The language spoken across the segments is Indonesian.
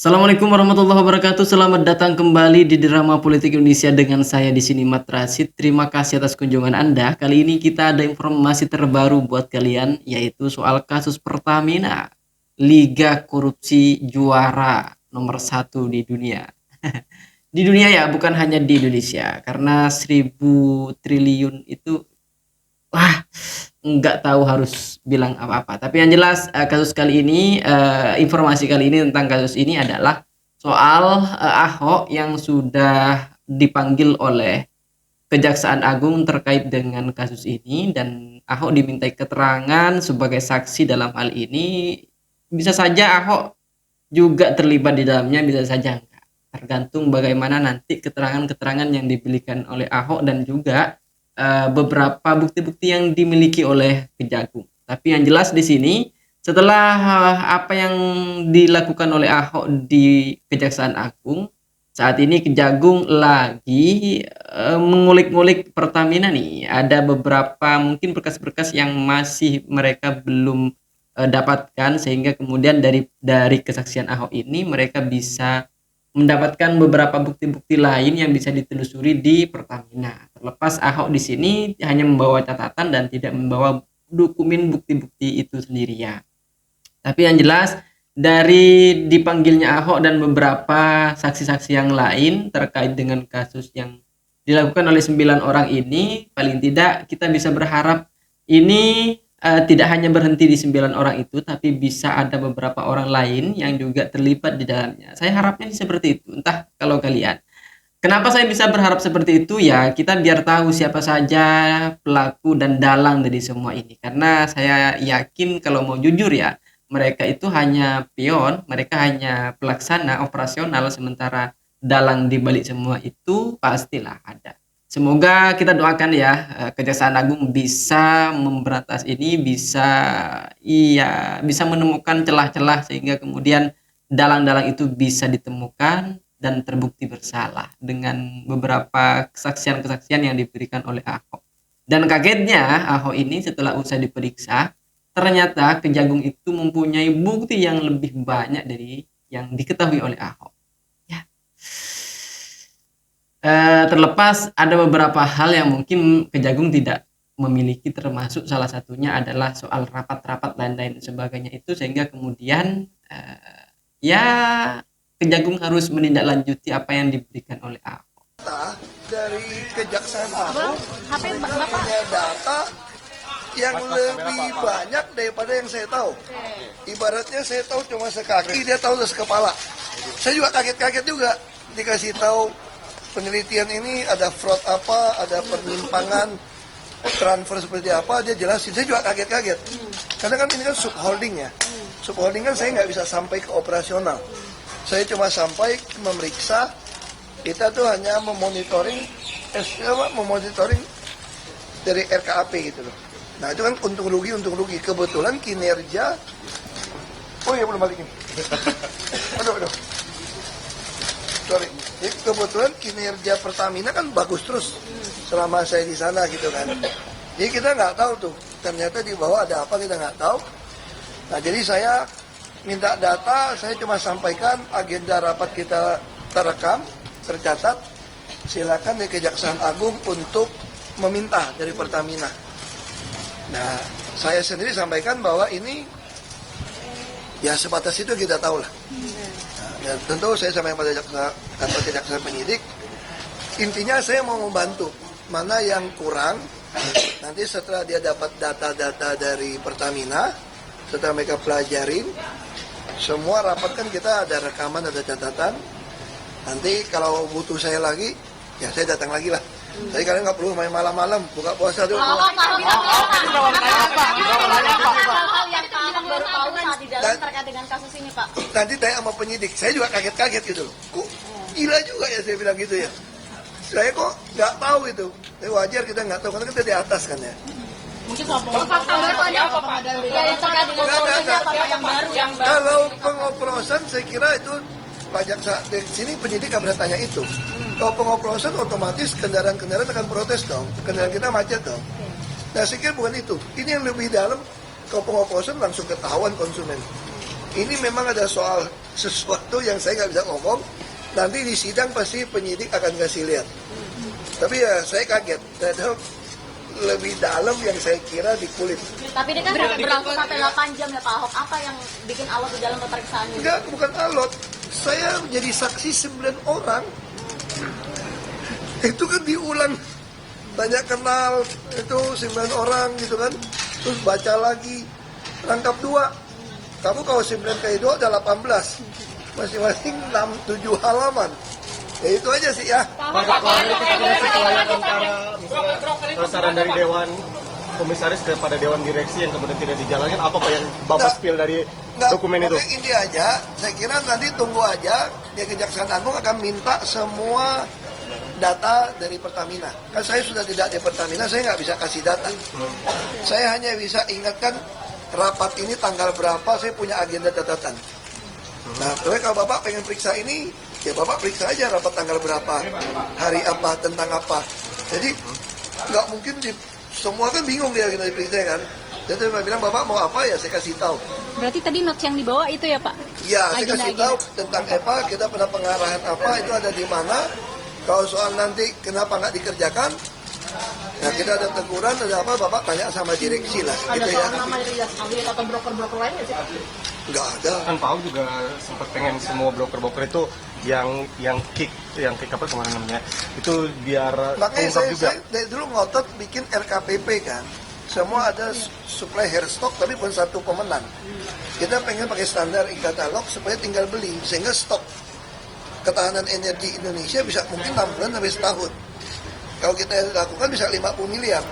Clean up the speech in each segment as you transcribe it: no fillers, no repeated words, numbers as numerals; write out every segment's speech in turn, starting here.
Assalamualaikum warahmatullahi wabarakatuh. Selamat datang kembali di Drama Politik Indonesia dengan saya di sini Mat Rashid. Terima kasih atas kunjungan Anda. Kali ini kita ada informasi terbaru buat kalian, yaitu soal kasus Pertamina, Liga Korupsi Juara nomor 1 di dunia. Di dunia ya, bukan hanya di Indonesia, karena 1.000 triliun itu, wah, nggak tahu harus bilang apa-apa. Tapi yang jelas kasus kali ini, informasi kali ini tentang kasus ini adalah soal Ahok yang sudah dipanggil oleh Kejaksaan Agung terkait dengan kasus ini, dan Ahok dimintai keterangan sebagai saksi dalam hal ini. Bisa saja Ahok juga terlibat di dalamnya, bisa saja enggak. Tergantung bagaimana nanti keterangan-keterangan yang diberikan oleh Ahok dan juga beberapa bukti-bukti yang dimiliki oleh Kejagung. Tapi yang jelas di sini, setelah apa yang dilakukan oleh Ahok di Kejaksaan Agung, saat ini Kejagung lagi mengulik-ngulik Pertamina nih. Ada beberapa mungkin berkas-berkas yang masih mereka belum dapatkan, sehingga kemudian dari kesaksian Ahok ini mereka bisa mendapatkan beberapa bukti-bukti lain yang bisa ditelusuri di Pertamina. Terlepas Ahok di sini hanya membawa catatan dan tidak membawa dokumen bukti-bukti itu sendirian. Tapi yang jelas dari dipanggilnya Ahok dan beberapa saksi-saksi yang lain terkait dengan kasus yang dilakukan oleh 9 orang ini, paling tidak kita bisa berharap ini tidak hanya berhenti di 9 orang itu, tapi bisa ada beberapa orang lain yang juga terlibat di dalamnya. Saya harapnya seperti itu. Entah kalau kalian. Kenapa saya bisa berharap seperti itu? Ya, kita biar tahu siapa saja pelaku dan dalang dari semua ini. Karena saya yakin kalau mau jujur ya, mereka itu hanya pion, mereka hanya pelaksana operasional, sementara dalang di balik semua itu pastilah ada. Semoga kita doakan ya, Kejaksaan Agung bisa memberantas ini, bisa menemukan celah-celah sehingga kemudian dalang-dalang itu bisa ditemukan dan terbukti bersalah dengan beberapa kesaksian-kesaksian yang diberikan oleh Ahok. Dan kagetnya Ahok ini setelah usai diperiksa, ternyata Kejagung itu mempunyai bukti yang lebih banyak dari yang diketahui oleh Ahok. Ya. Terlepas ada beberapa hal yang mungkin Kejagung tidak memiliki, termasuk salah satunya adalah soal rapat-rapat dan lain sebagainya itu, sehingga kemudian ya Kejagung harus menindaklanjuti apa yang diberikan oleh Ahok. Dari Kejaksaan Agung punya data yang lebih banyak daripada yang saya tahu. Ibaratnya saya tahu cuma sekaki, dia tahu sekepala. Saya juga kaget-kaget juga dikasih tahu penelitian ini ada fraud apa, ada penyimpangan transfer seperti apa, dia jelasin. Saya juga kaget-kaget. Karena kan ini kan subholding ya. Subholding kan saya nggak bisa sampai ke operasional. Saya cuma sampai memeriksa. Kita tuh hanya memonitoring dari RKAP gitu loh. Nah itu kan untung rugi. Kebetulan kinerja, oh ya belum balik ini. Aduh. Sorry. Jadi kebetulan kinerja Pertamina kan bagus terus selama saya di sana gitu kan. Jadi kita nggak tahu tuh, ternyata di bawah ada apa kita nggak tahu. Nah jadi saya minta data, saya cuma sampaikan agenda rapat kita terekam, tercatat. Silakan di Kejaksaan Agung untuk meminta dari Pertamina. Nah, saya sendiri sampaikan bahwa ini ya sebatas itu kita tahu lah. Nah, ya, tentu saya sampaikan pada kantor Kejaksaan penyidik. Intinya saya mau membantu. Mana yang kurang, nanti setelah dia dapat data-data dari Pertamina, setelah mereka pelajarin, semua rapat kan kita ada rekaman, ada catatan. Nanti kalau butuh saya lagi, ya saya datang lagi lah. Tapi kalian nggak perlu main malam-malam, buka puasa dulu. Hal-hal yang Ahok baru tahu saat di dalam terkait dengan kasus ini, Pak. Nanti tanya sama penyidik, saya juga kaget-kaget gitu loh. Kok gila juga ya saya bilang gitu ya. Saya kok nggak tahu itu. Tapi wajar kita nggak tahu, karena kita di atas kan ya. Mungkin soal fakta baru ada apa, Pak? Yang terkait dengan proses apa yang baru? Kalau pengoplosan saya kira itu pajak di sini penyidik nggak pernah tanya itu. Kalau pengoplosan otomatis kendaraan-kendaraan akan protes dong. Kendaraan kita macet dong. Nah saya kira bukan itu. Ini yang lebih dalam. Kalau pengoplosan langsung ketahuan konsumen. ini memang ada soal sesuatu yang saya nggak bisa ngomong. Nanti di sidang pasti penyidik akan kasih lihat. Tapi ya saya kaget, ternyata lebih dalam yang saya kira di kulit. Tapi ini kan berlangsung sampai 8 jam ya Pak Ahok. Apa yang bikin alot di dalam pemeriksaan ini? Enggak, bukan alot. Saya menjadi saksi 9 orang. Itu kan diulang. Tanya kenal, itu 9 orang gitu kan. Terus baca lagi, rangkap 2. Kamu kalau 9 kali 2 ada 18. Masing-masing 6-7 halaman. Ya itu aja sih ya. Pak, kalau ini kesesuaian antara misalnya saran dari Dewan Komisaris kepada Dewan Direksi yang kemudian tidak dijalankan, apa Pak yang Bapak spill dari dokumen itu? Ini aja, saya kira nanti tunggu aja, ya Kejaksaan Agung akan minta semua data dari Pertamina. Kan saya sudah tidak di Pertamina, saya nggak bisa kasih data. Saya hanya bisa ingatkan rapat ini tanggal berapa, saya punya agenda catatan. Nah, kalau Bapak pengen periksa ini, ya Bapak periksa aja rapat tanggal berapa, hari apa, tentang apa. Jadi nggak mungkin semua kan bingung dia kita diperiksa kan. Jadi saya bilang Bapak mau apa ya saya kasih tahu. Berarti tadi notes yang dibawa itu ya Pak? Ya, saya kasih tahu tentang apa, kita pada pengarahan apa, itu ada di mana. Kalau soal nanti kenapa nggak dikerjakan, nah kita ada teguran, ada apa, Bapak tanya sama direksi lah. Ada gitu soal ya. nama Ria Sambir atau broker-broker lain nggak sih Pak? Nggak ada. Kan Pak Ahok juga sempat pengen semua broker-broker itu yang kick apa kemarin namanya, itu biar Makanya terungkap saya dari dulu ngotot bikin RKPP kan. Semua ada supply hair stock tapi pun satu pemenang. Kita pengen pakai standar e-katalog supaya tinggal beli sehingga stok ketahanan energi Indonesia bisa mungkin 6 bulan sampai setahun. Kalau kita lakukan bisa 50 miliar.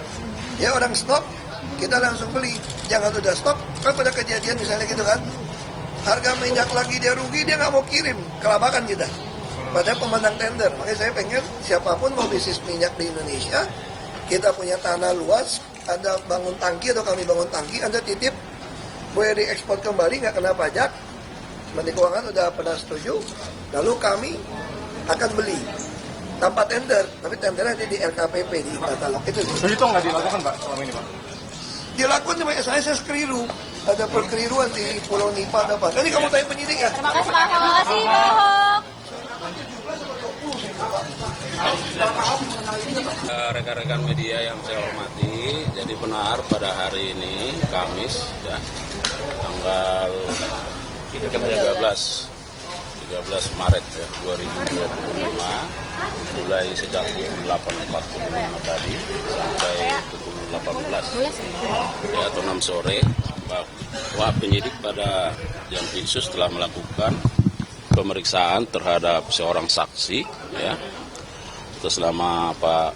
Ya orang stok, kita langsung beli. Jangan udah stok, kan pada kejadian misalnya gitu kan. Harga minyak lagi dia rugi, dia nggak mau kirim. Kelabakan kita. Padahal pemenang tender. Makanya saya pengen siapapun mau bisnis minyak di Indonesia, kita punya tanah luas, Anda bangun tangki atau kami bangun tangki, Anda titip, boleh diekspor kembali, nggak kena pajak. Menteri Keuangan udah pernah setuju, lalu kami akan beli tanpa tender, tapi tendernya di RKPP, di katalog itu. Jadi itu nggak dilakukan Pak selama ini Pak? Dilakukan cuma saya keliru, ada perkeliruan di Pulau Nipa ada apa. Ini kamu tanya penyidik ya? Terima kasih Pak Ahok. Terima kasih Pak Ahok. Rekan-rekan media yang saya hormati, jadi benar pada hari ini Kamis ya, tanggal 13 Maret ya, 2025 mulai sejak pukul 8.45 tadi sampai pukul 18 ya, atau 6 sore bahwa penyidik pada Jampitsus telah melakukan pemeriksaan terhadap seorang saksi ya, atas nama Pak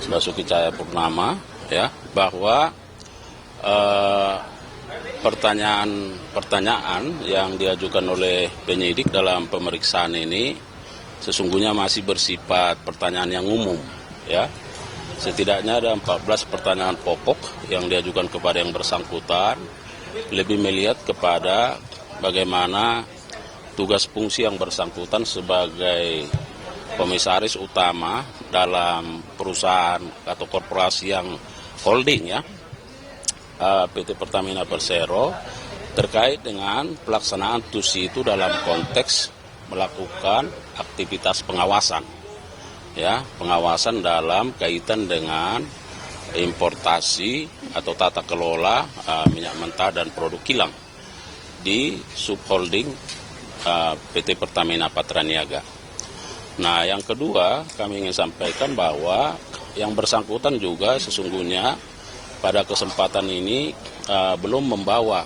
Basuki Cahayapurnama ya, bahwa pertanyaan yang diajukan oleh penyidik dalam pemeriksaan ini sesungguhnya masih bersifat pertanyaan yang umum ya. Setidaknya ada 14 pertanyaan pokok yang diajukan kepada yang bersangkutan, lebih melihat kepada bagaimana tugas fungsi yang bersangkutan sebagai komisaris utama dalam perusahaan atau korporasi yang holding ya, PT Pertamina Persero, terkait dengan pelaksanaan TUSI itu dalam konteks melakukan aktivitas pengawasan ya, pengawasan dalam kaitan dengan importasi atau tata kelola minyak mentah dan produk kilang di subholding PT Pertamina Patraniaga. Nah, yang kedua kami ingin sampaikan bahwa yang bersangkutan juga sesungguhnya pada kesempatan ini belum membawa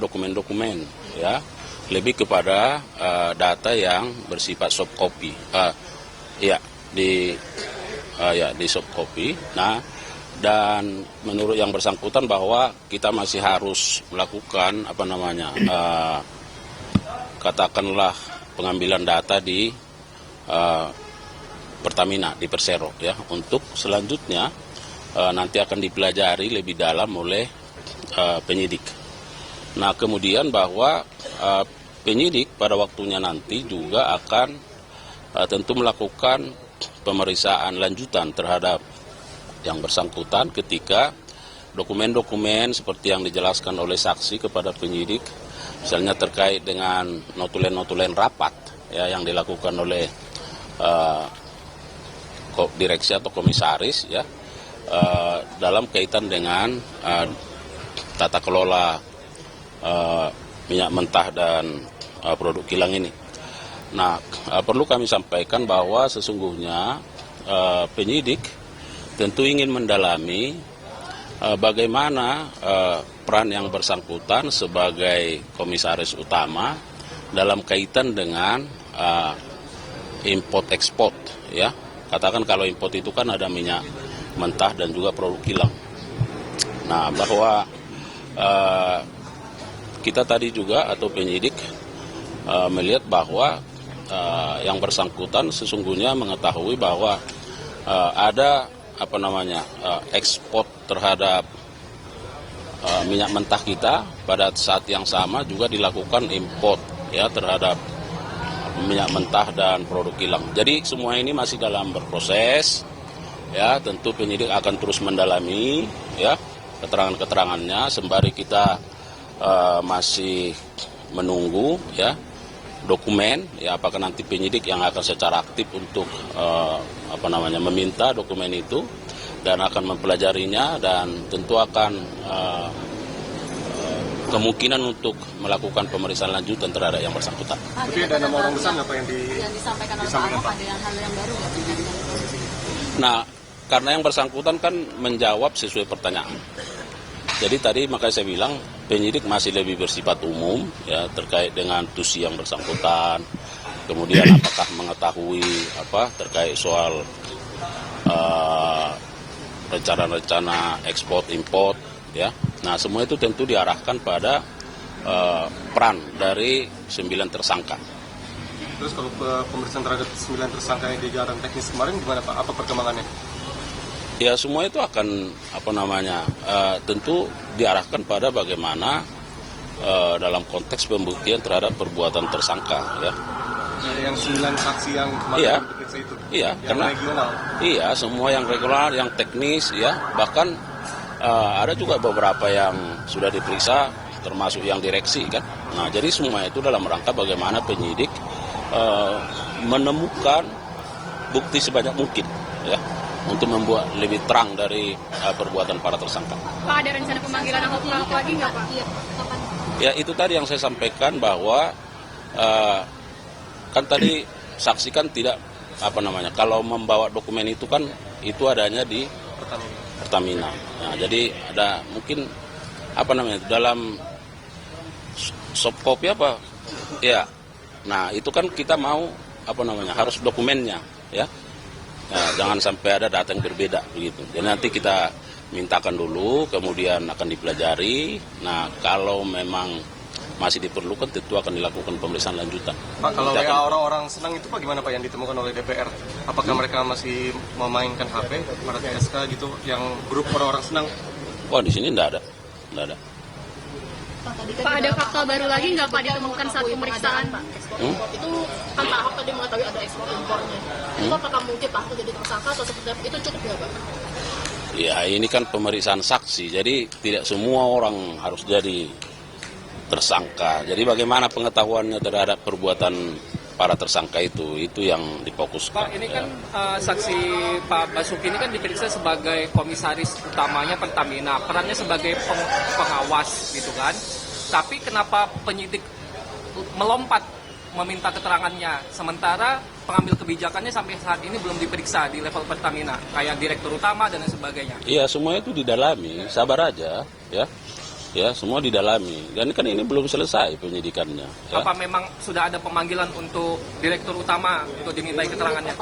dokumen-dokumen ya, lebih kepada data yang bersifat soft copy di soft copy. Nah, dan menurut yang bersangkutan bahwa kita masih harus melakukan katakanlah pengambilan data di Pertamina di Persero ya, untuk selanjutnya nanti akan dipelajari lebih dalam oleh penyidik. Nah, kemudian bahwa penyidik pada waktunya nanti juga akan tentu melakukan pemeriksaan lanjutan terhadap yang bersangkutan ketika dokumen-dokumen seperti yang dijelaskan oleh saksi kepada penyidik, misalnya terkait dengan notulen-notulen rapat ya yang dilakukan oleh direksi atau komisaris ya dalam kaitan dengan tata kelola minyak mentah dan produk kilang ini. Nah, perlu kami sampaikan bahwa sesungguhnya penyidik tentu ingin mendalami bagaimana peran yang bersangkutan sebagai komisaris utama dalam kaitan dengan import ekspor ya. Katakan kalau import itu kan ada minyak mentah dan juga produk kilang. Nah, bahwa kita tadi juga atau penyidik melihat bahwa yang bersangkutan sesungguhnya mengetahui bahwa ada ekspor terhadap minyak mentah kita, pada saat yang sama juga dilakukan import ya terhadap minyak mentah dan produk kilang. Jadi semua ini masih dalam berproses ya, tentu penyidik akan terus mendalami ya keterangan-keterangannya sembari kita masih menunggu ya dokumen ya, apakah nanti penyidik yang akan secara aktif untuk meminta dokumen itu dan akan mempelajarinya dan tentu akan kemungkinan untuk melakukan pemeriksaan lanjutan terhadap yang bersangkutan. Tapi ada nama orang besar nggak Pak yang disampaikan oleh Pak Ahok, ada hal yang baru nggak? Nah, karena yang bersangkutan kan menjawab sesuai pertanyaan. Jadi tadi makanya saya bilang penyidik masih lebih bersifat umum ya terkait dengan tusi yang bersangkutan, kemudian apakah mengetahui terkait soal rencana-rencana ekspor import ya. Nah, semua itu tentu diarahkan pada peran dari 9 tersangka. Terus kalau pemeriksaan terhadap 9 tersangka yang digelar teknis kemarin gimana Pak? Apa perkembangannya? Ya semua itu akan tentu diarahkan pada bagaimana dalam konteks pembuktian terhadap perbuatan tersangka ya. Yang 9 saksi yang kemarin diperiksa itu. Iya, yang karena regional. Iya, semua yang regular, yang teknis ya. Bahkan ada juga beberapa yang sudah diperiksa termasuk yang direksi kan. Nah, jadi semua itu dalam rangka bagaimana penyidik menemukan bukti sebanyak mungkin ya, untuk membuat lebih terang dari perbuatan para tersangka. Pak, ada rencana pemanggilan Ahok lagi nggak Pak? Iya, kapan? Ya itu tadi yang saya sampaikan bahwa kan tadi saksi kan tidak kalau membawa dokumen itu kan itu adanya di Pertamina. Nah, jadi ada mungkin dalam soft copy ya. Nah itu kan kita mau harus dokumennya ya. Nah, jangan sampai ada data yang berbeda begitu. Jadi nanti kita mintakan dulu, kemudian akan dipelajari. Nah, kalau memang masih diperlukan, tentu akan dilakukan pemeriksaan lanjutan. Pak, kalau WA orang-orang senang itu Pak gimana Pak yang ditemukan oleh DPR? Apakah mereka masih memainkan HP, para TSK gitu, yang grup orang-orang senang? Wah, di sini enggak ada. Pak, ada fakta baru lagi nggak Pak ditemukan saat pemeriksaan? Itu kan Pak Ahok tadi mengetahui ada ekspor impornya. Itu apakah mungkin Pak Ahok jadi tersangka atau seperti apa? Itu cukup ya Pak? Ya ini kan pemeriksaan saksi, jadi tidak semua orang harus jadi tersangka. Jadi bagaimana pengetahuannya terhadap perbuatan para tersangka itu yang difokuskan. Pak, ini kan saksi Pak Basuki ini kan diperiksa sebagai komisaris utamanya Pertamina, perannya sebagai pengawas gitu kan. Tapi kenapa penyidik melompat meminta keterangannya, sementara pengambil kebijakannya sampai saat ini belum diperiksa di level Pertamina, kayak direktur utama dan lain sebagainya. Iya, semua itu didalami, sabar aja ya. Ya, semua didalami. Dan kan ini belum selesai penyidikannya. Ya. Apa memang sudah ada pemanggilan untuk direktur utama untuk dimintai keterangannya?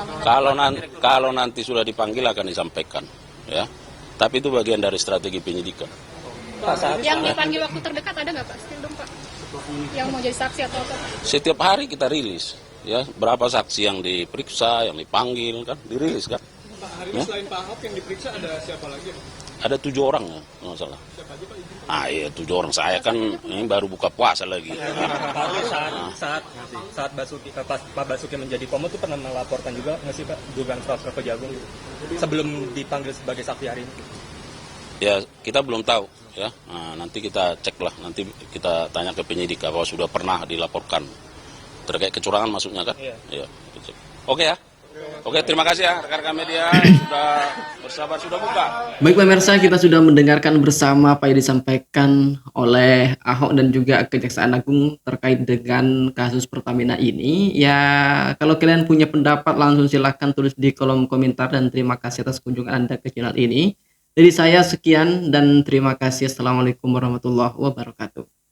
Kalau nanti sudah dipanggil akan disampaikan, ya. Tapi itu bagian dari strategi penyidikan. Yang dipanggil waktu terdekat ada nggak Pak? Still dong Pak. Yang mau jadi saksi atau apa? Setiap hari kita rilis, ya. Berapa saksi yang diperiksa, yang dipanggil kan, dirilis kan. Pak, hari ini selain Pak Ahok yang diperiksa ada siapa lagi? Ada 7 orang ya, nggak salah. Iya 7 orang, saya kan ini baru buka puasa lagi. Saat Pak Basuki menjadi Pomod itu pernah melaporkan juga nggak sih Pak dugaan suap ke Kejagung sebelum dipanggil sebagai saksi hari ini? Ya kita belum tahu ya. Nah, nanti kita cek lah, nanti kita tanya ke penyidik apa sudah pernah dilaporkan terkait kecurangan maksudnya kan? Iya. Iya. Kita cek. Oke ya. Oke, terima kasih ya rekan-rekan media sudah bersabar, sudah buka. Baik pemirsa, kita sudah mendengarkan bersama apa yang disampaikan oleh Ahok dan juga Kejaksaan Agung terkait dengan kasus Pertamina ini. Ya, kalau kalian punya pendapat langsung silahkan tulis di kolom komentar dan terima kasih atas kunjungan Anda ke channel ini. Dari saya sekian dan terima kasih. Assalamualaikum warahmatullahi wabarakatuh.